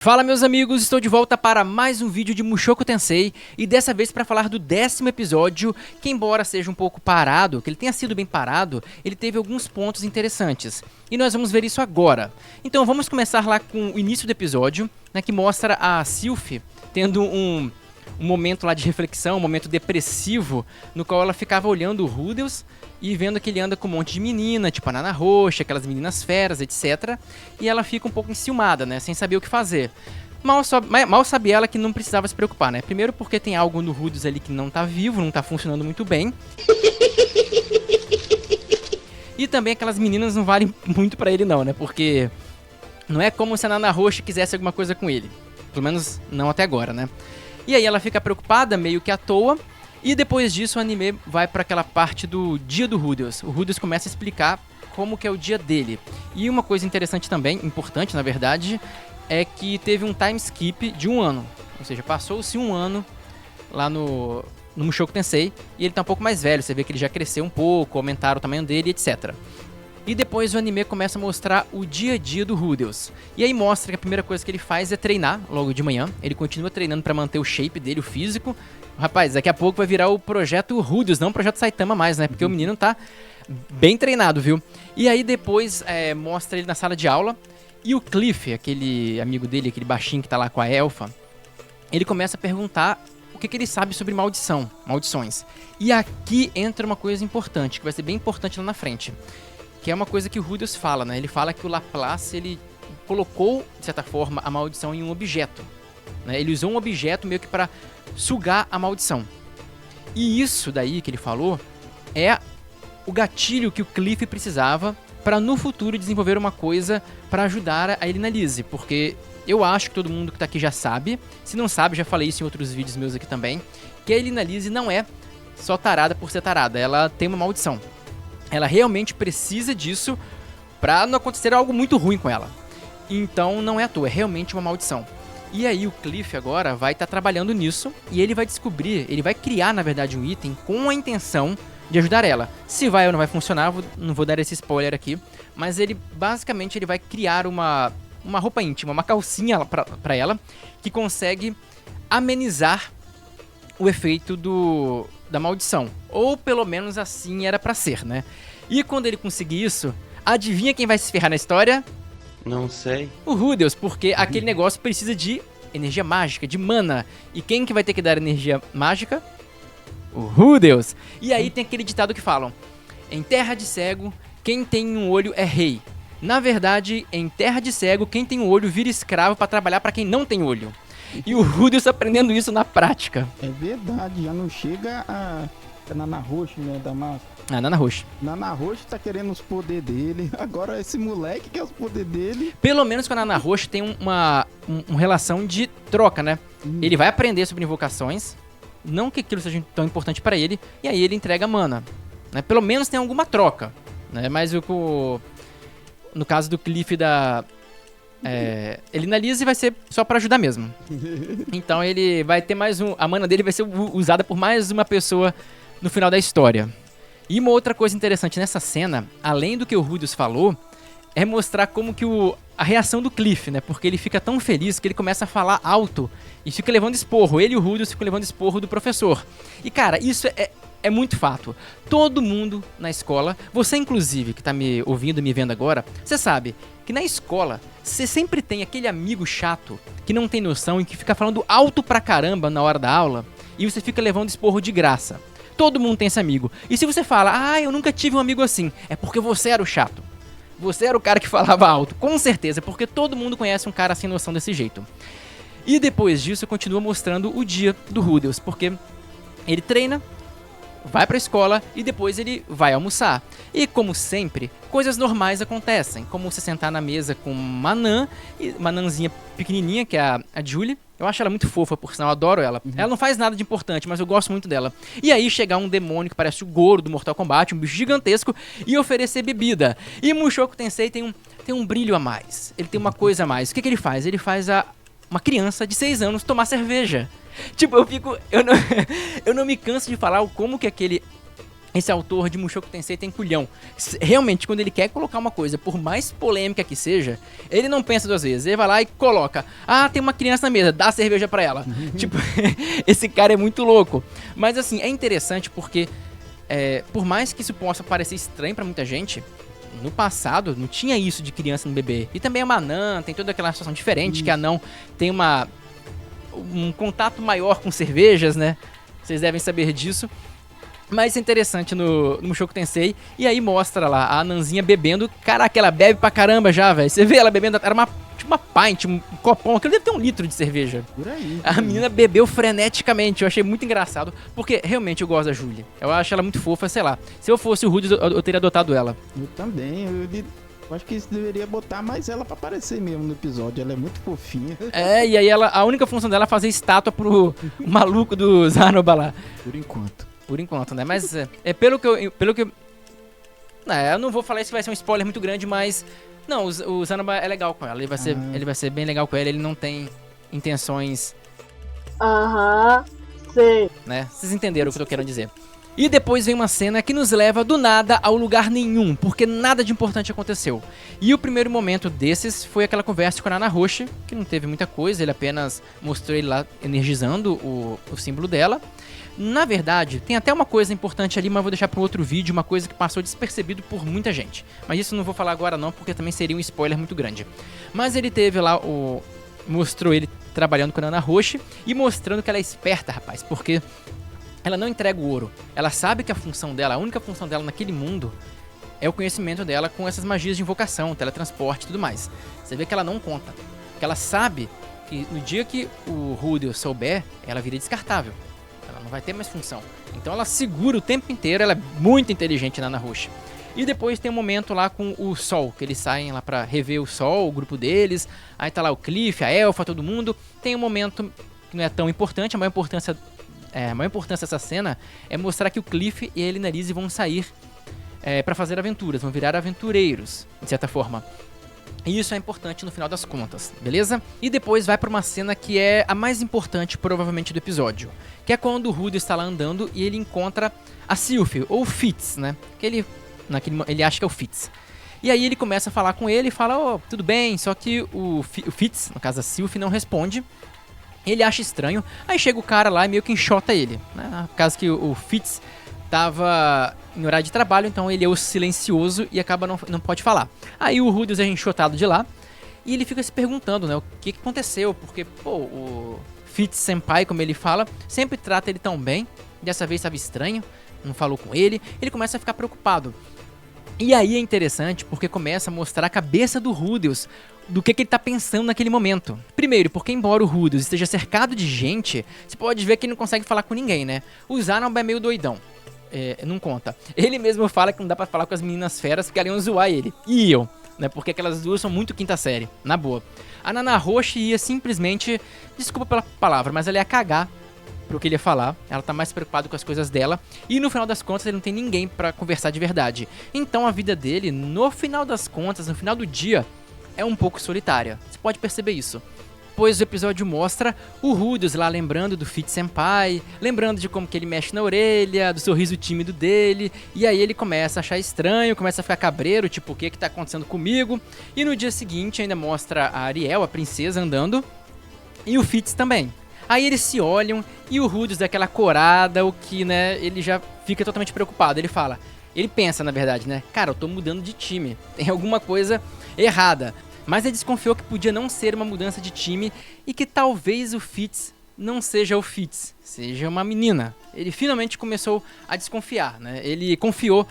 Fala meus amigos, estou de volta para mais um vídeo de Mushoku Tensei e dessa vez para falar do 10º episódio, que embora seja um pouco parado, que ele tenha sido bem parado, ele teve alguns pontos interessantes e nós vamos ver isso agora. Então vamos começar lá com o início do episódio, né, que mostra a Sylph tendo um momento lá de reflexão, um momento depressivo, no qual ela ficava olhando o Rudeus e vendo que ele anda com um monte de menina, tipo a Nana Roxa, aquelas meninas feras, etc. E ela fica um pouco enciumada, né, sem saber o que fazer. Mal sabe ela que não precisava se preocupar, né? Primeiro porque tem algo no Rudeus ali que não tá vivo, não tá funcionando muito bem. E também aquelas meninas não valem muito pra ele não, né? Porque não é como se a Nana Roxa quisesse alguma coisa com ele. Pelo menos não até agora, né? E aí ela fica preocupada, meio que à toa. E depois disso o anime vai pra aquela parte do dia do Rudeus. O Rudeus começa a explicar como que é o dia dele. E uma coisa interessante também, importante na verdade, é que teve um time skip de um ano. Ou seja, passou-se um ano lá no Mushoku Tensei e ele tá um pouco mais velho. Você vê que ele já cresceu um pouco, aumentaram o tamanho dele, etc. E depois o anime começa a mostrar o dia a dia do Rudeus. E aí mostra que a primeira coisa que ele faz é treinar logo de manhã. Ele continua treinando pra manter o shape dele, o físico. Rapaz, daqui a pouco vai virar o projeto Rudeus, não o projeto Saitama mais, né? Porque o menino tá bem treinado, viu? E aí depois mostra ele na sala de aula. E o Cliff, aquele amigo dele, aquele baixinho que tá lá com a elfa, ele começa a perguntar o que ele sabe sobre maldições. E aqui entra uma coisa importante, que vai ser bem importante lá na frente. Que é uma coisa que o Rudeus fala, né? Ele fala que o Laplace, ele colocou, de certa forma, a maldição em um objeto. Né? Ele usou um objeto meio que para sugar a maldição. E isso daí que ele falou é o gatilho que o Cliff precisava para no futuro desenvolver uma coisa para ajudar a Elina Lise. Porque eu acho que todo mundo que tá aqui já sabe. Se não sabe, já falei isso em outros vídeos meus aqui também. Que a Elina Lise não é só tarada por ser tarada. Ela tem uma maldição. Ela realmente precisa disso pra não acontecer algo muito ruim com ela. Então não é à toa, é realmente uma maldição. E aí o Cliff agora vai estar trabalhando nisso e ele vai descobrir, ele vai criar na verdade um item com a intenção de ajudar ela. Se vai ou não vai funcionar, não vou dar esse spoiler aqui, mas ele basicamente ele vai criar uma roupa íntima, uma calcinha pra ela que consegue amenizar o efeito da maldição. Ou pelo menos assim era pra ser, né? E quando ele conseguir isso, adivinha quem vai se ferrar na história? Não sei. O Rudeus, porque aquele negócio precisa de energia mágica, de mana. E quem que vai ter que dar energia mágica? O Rudeus. E aí tem aquele ditado que falam: em terra de cego, quem tem um olho é rei. Na verdade, em terra de cego, quem tem um olho vira escravo pra trabalhar pra quem não tem olho. E o Rudeus aprendendo isso na prática. É verdade, já não chega a Nana Roxa, né, da massa. Ah, Nana Roxa. Nana Roxa tá querendo os poderes dele, agora esse moleque quer os poderes dele. Pelo menos com a Nana Roxa tem uma relação de troca, né? Ele vai aprender sobre invocações, não que aquilo seja tão importante pra ele, e aí ele entrega mana. Né? Pelo menos tem alguma troca, né? Mas no caso do Cliff da Elina Lise vai ser só pra ajudar mesmo. Então ele vai ter a mana dele vai ser usada por mais uma pessoa no final da história. E uma outra coisa interessante nessa cena, além do que o Rudeus falou, é mostrar como que a reação do Cliff, né? Porque ele fica tão feliz que ele começa a falar alto e fica levando esporro. Ele e o Rudeus ficam levando esporro do professor. E cara, isso é muito fato. Todo mundo na escola, você inclusive que tá me ouvindo e me vendo agora, você sabe que na escola você sempre tem aquele amigo chato que não tem noção e que fica falando alto pra caramba na hora da aula e você fica levando esporro de graça. Todo mundo tem esse amigo. E se você fala, eu nunca tive um amigo assim, é porque você era o chato. Você era o cara que falava alto, com certeza, porque todo mundo conhece um cara sem noção desse jeito. E depois disso continua mostrando o dia do Rudeus, porque ele treina, vai pra escola e depois ele vai almoçar. E como sempre, coisas normais acontecem, como você sentar na mesa com uma nanzinha pequenininha, que é a Julie. Eu acho ela muito fofa, por sinal, eu adoro ela. Ela não faz nada de importante, mas eu gosto muito dela. E aí chegar um demônio que parece o Goro do Mortal Kombat, um bicho gigantesco, e oferecer bebida. E Mushoku Tensei tem um brilho a mais. Ele tem uma coisa a mais. O que ele faz? Ele faz uma criança de 6 anos tomar cerveja. Tipo, eu não me canso de falar como que esse autor de Mushoku Tensei tem culhão. Realmente, quando ele quer colocar uma coisa, por mais polêmica que seja, ele não pensa duas vezes. Ele vai lá e coloca. Ah, tem uma criança na mesa, dá cerveja pra ela. Tipo, esse cara é muito louco. Mas assim, é interessante porque, por mais que isso possa parecer estranho pra muita gente, no passado não tinha isso de criança no bebê. E também uma anã tem toda aquela situação diferente, que a anã tem um contato maior com cervejas, né? Vocês devem saber disso. Mas é interessante no Mushoku Tensei. E aí mostra lá a anãzinha bebendo. Caraca, ela bebe pra caramba já, velho. Você vê ela bebendo, era tipo uma pint, um copão. Aquilo deve ter 1 litro de cerveja. Por aí. A menina bebeu freneticamente. Eu achei muito engraçado. Porque realmente eu gosto da Julie. Eu acho ela muito fofa, sei lá. Se eu fosse o Rudeus, eu teria adotado ela. Eu também. Eu acho que isso deveria botar mais ela pra aparecer mesmo no episódio. Ela é muito fofinha. E aí a única função dela é fazer estátua pro maluco do Zanoba lá. Por enquanto. Por enquanto, né? Mas pelo que eu não vou falar isso, vai ser um spoiler muito grande, mas não, o Zanoba é legal com ela. Ele vai ser bem legal com ela. Ele não tem intenções. Sei. Né? Vocês entenderam o que eu tô querendo dizer. E depois vem uma cena que nos leva do nada ao lugar nenhum, porque nada de importante aconteceu. E o primeiro momento desses foi aquela conversa com a Nana Roshi, que não teve muita coisa, ele apenas mostrou ele lá energizando o símbolo dela. Na verdade, tem até uma coisa importante ali, mas vou deixar para outro vídeo, uma coisa que passou despercebido por muita gente. Mas isso eu não vou falar agora não, porque também seria um spoiler muito grande. Mas ele teve lá mostrou ele trabalhando com a Nana Roshi e mostrando que ela é esperta, rapaz, porque ela não entrega o ouro. Ela sabe que a função dela, a única função dela naquele mundo é o conhecimento dela com essas magias de invocação, teletransporte e tudo mais. Você vê que ela não conta. Porque ela sabe que no dia que o Rudeus souber, ela vira descartável. Ela não vai ter mais função. Então ela segura o tempo inteiro, ela é muito inteligente na Nana Roshi. E depois tem um momento lá com o Sol, que eles saem lá pra rever o Sol, o grupo deles. Aí tá lá o Cliff, a Elfa, todo mundo. Tem um momento que não é tão importante, a maior importância dessa cena é mostrar que o Cliff e a Elinalise vão sair pra fazer aventuras, vão virar aventureiros, de certa forma. E isso é importante no final das contas, beleza? E depois vai pra uma cena que é a mais importante, provavelmente, do episódio. Que é quando o Rudeus está lá andando e ele encontra a Sylphie, ou Fitz, né? Que ele acha que é o Fitz. E aí ele começa a falar com ele e fala, tudo bem, só que o Fitz, no caso a Sylphie, não responde. Ele acha estranho, aí chega o cara lá e meio que enxota ele, né? Por causa que o Fitz tava em horário de trabalho, então ele é o silencioso e acaba não pode falar. Aí o Rudeus é enxotado de lá e ele fica se perguntando, né, o que aconteceu, porque, o Fitz Senpai, como ele fala, sempre trata ele tão bem, dessa vez estava estranho, não falou com ele, ele começa a ficar preocupado. E aí é interessante porque começa a mostrar a cabeça do Rudeus, do que ele tá pensando naquele momento. Primeiro, porque embora o Rudeus esteja cercado de gente, você pode ver que ele não consegue falar com ninguém, né? O Zanoba é meio doidão. Não conta. Ele mesmo fala que não dá pra falar com as meninas feras porque elas iam zoar ele. E eu, né? Porque aquelas duas são muito quinta série, na boa. A Nana Roshi ia simplesmente, desculpa pela palavra, mas ela ia cagar pro que ele ia falar. Ela tá mais preocupada com as coisas dela. E no final das contas ele não tem ninguém pra conversar de verdade. Então a vida dele, no final das contas, no final do dia, é um pouco solitária. Você pode perceber isso. Pois o episódio mostra o Rudeus lá lembrando do Fitz Senpai, lembrando de como que ele mexe na orelha, do sorriso tímido dele, e aí ele começa a achar estranho, começa a ficar cabreiro, tipo, o que tá acontecendo comigo? E no dia seguinte ainda mostra a Ariel, a princesa, andando, e o Fitz também. Aí eles se olham e o Rudeus dá aquela corada, o que, né, ele já fica totalmente preocupado. Ele pensa, na verdade, né, cara, eu tô mudando de time, tem alguma coisa errada. Mas ele desconfiou que podia não ser uma mudança de time e que talvez o Fitz não seja o Fitz, seja uma menina. Ele finalmente começou a desconfiar, né? Ele confiou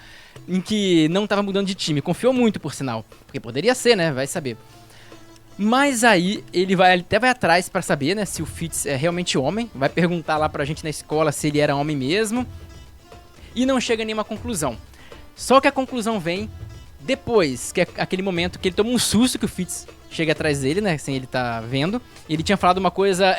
em que não estava mudando de time, confiou muito, por sinal, porque poderia ser, né? Vai saber. Mas aí ele até vai atrás pra saber, né, se o Fitz é realmente homem, vai perguntar lá pra gente na escola se ele era homem mesmo e não chega a nenhuma conclusão. Só que a conclusão vem depois, que é aquele momento que ele toma um susto que o Fitz chega atrás dele, né, sem ele tá vendo. Ele tinha falado uma coisa,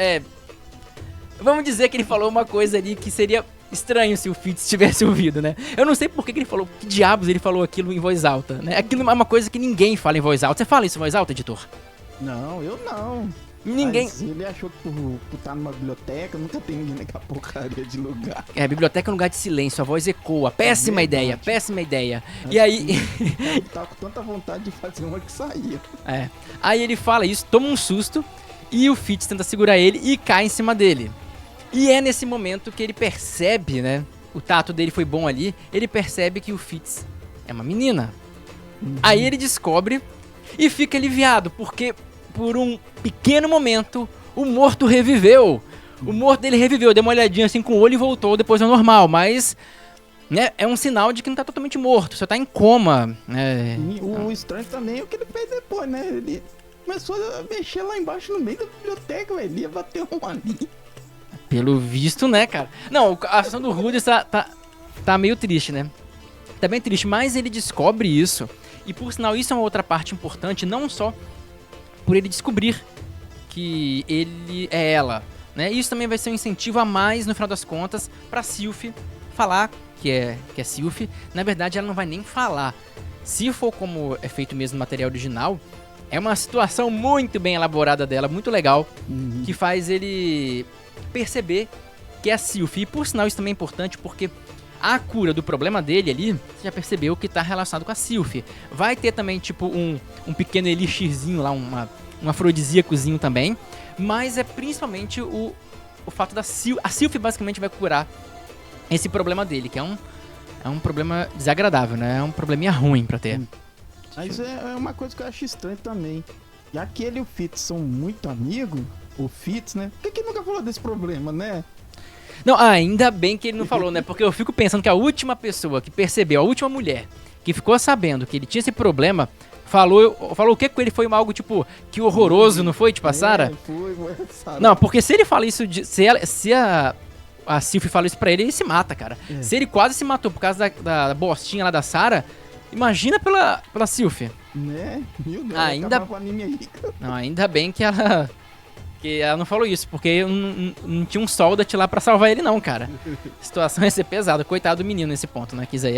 vamos dizer que ele falou uma coisa ali que seria estranho se o Fitz tivesse ouvido, né. Eu não sei por que ele falou, que diabos ele falou aquilo em voz alta, né. Aquilo é uma coisa que ninguém fala em voz alta. Você fala isso em voz alta, editor? Não, eu não. Ninguém... Mas ele achou que por estar numa biblioteca, nunca tem ninguém naquela porcaria de lugar. É, a biblioteca é um lugar de silêncio, a voz ecoa. Péssima ideia, péssima ideia. E Acho aí... que ele tava com tanta vontade de fazer uma que saía. É. Aí ele fala isso, toma um susto, e o Fitz tenta segurar ele e cai em cima dele. E é nesse momento que ele percebe, né? O tato dele foi bom ali, ele percebe que o Fitz é uma menina. Aí ele descobre e fica aliviado, porque por um pequeno momento o morto reviveu. O morto dele reviveu, deu uma olhadinha assim com o olho e voltou depois ao normal, mas... né, é um sinal de que não tá totalmente morto, só tá em coma, né? E o estranho também é o que ele fez depois, né? Ele começou a mexer lá embaixo no meio da biblioteca, velho. Ele ia bater um ali. Pelo visto, né, cara? Não, a situação do Rudy tá meio triste, né? Tá bem triste, mas ele descobre isso. E por sinal, isso é uma outra parte importante, não só por ele descobrir que ele é ela, né? Isso também vai ser um incentivo a mais, no final das contas, pra Sylph falar que é Sylph. Na verdade, ela não vai nem falar. Se for como é feito mesmo no material original, é uma situação muito bem elaborada dela, muito legal, que faz ele perceber que é a Sylph. E por sinal, isso também é importante porque a cura do problema dele ali, você já percebeu que tá relacionado com a Sylph. Vai ter também, tipo, um pequeno elixirzinho lá, um afrodisíacozinho também. Mas é principalmente o fato da Sylph. A Sylph basicamente vai curar esse problema dele, que é um problema desagradável, né? É um probleminha ruim pra ter. Mas é uma coisa que eu acho estranho também. Já que ele e o Fitz são muito amigos, o Fitz, né? Por que nunca falou desse problema, né? Não, ainda bem que ele não falou, né? Porque eu fico pensando que a última pessoa que percebeu, a última mulher que ficou sabendo que ele tinha esse problema, falou o que com ele foi algo tipo, que horroroso, não foi? Tipo, a Sarah? Foi, Sarah. Não, porque se ele fala isso, se a Sylph fala isso pra ele, ele se mata, cara. Se ele quase se matou por causa da bostinha lá da Sarah, imagina pela Sylph. Né? Meu Deus, Ainda... Não, ainda bem que ela não falou isso, porque não tinha um Soldat lá pra salvar ele não, cara. A situação ia ser pesada, coitado do menino nesse ponto, né? Que isso aí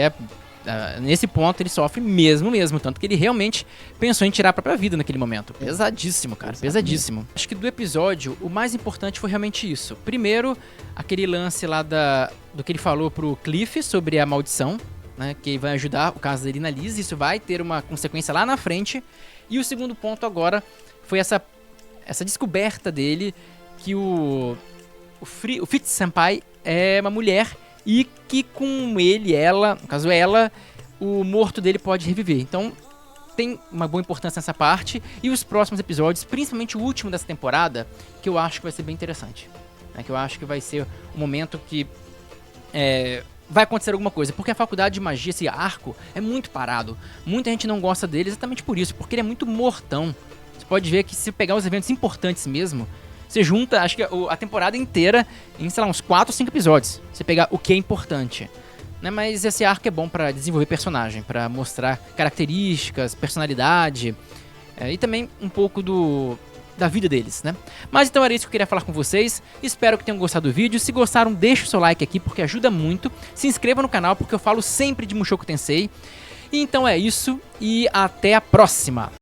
nesse ponto ele sofre mesmo, tanto que ele realmente pensou em tirar a própria vida naquele momento. Pesadíssimo, cara, pesadíssimo. Acho que do episódio, o mais importante foi realmente isso. Primeiro, aquele lance lá do que ele falou pro Cliff sobre a maldição, né, que vai ajudar o caso dele na Liz, isso vai ter uma consequência lá na frente. E o segundo ponto agora foi essa descoberta dele que o Fitz Senpai é uma mulher e que com ela, no caso ela, o morto dele pode reviver. Então tem uma boa importância nessa parte. E os próximos episódios, principalmente o último dessa temporada, que eu acho que vai ser bem interessante, né, que eu acho que vai ser o momento que vai acontecer alguma coisa, porque a faculdade de magia, esse arco, é muito parado. Muita gente não gosta dele exatamente por isso, porque ele é muito mortão. Você pode ver que se pegar os eventos importantes mesmo, você junta, acho que a temporada inteira em, sei lá, uns 4 ou 5 episódios. Você pegar o que é importante, né? Mas esse arco é bom pra desenvolver personagem, pra mostrar características, personalidade, e também um pouco da vida deles, né? Mas então era isso que eu queria falar com vocês. Espero que tenham gostado do vídeo. Se gostaram, deixa o seu like aqui, porque ajuda muito. Se inscreva no canal, porque eu falo sempre de Mushoku Tensei. E então é isso, e até a próxima!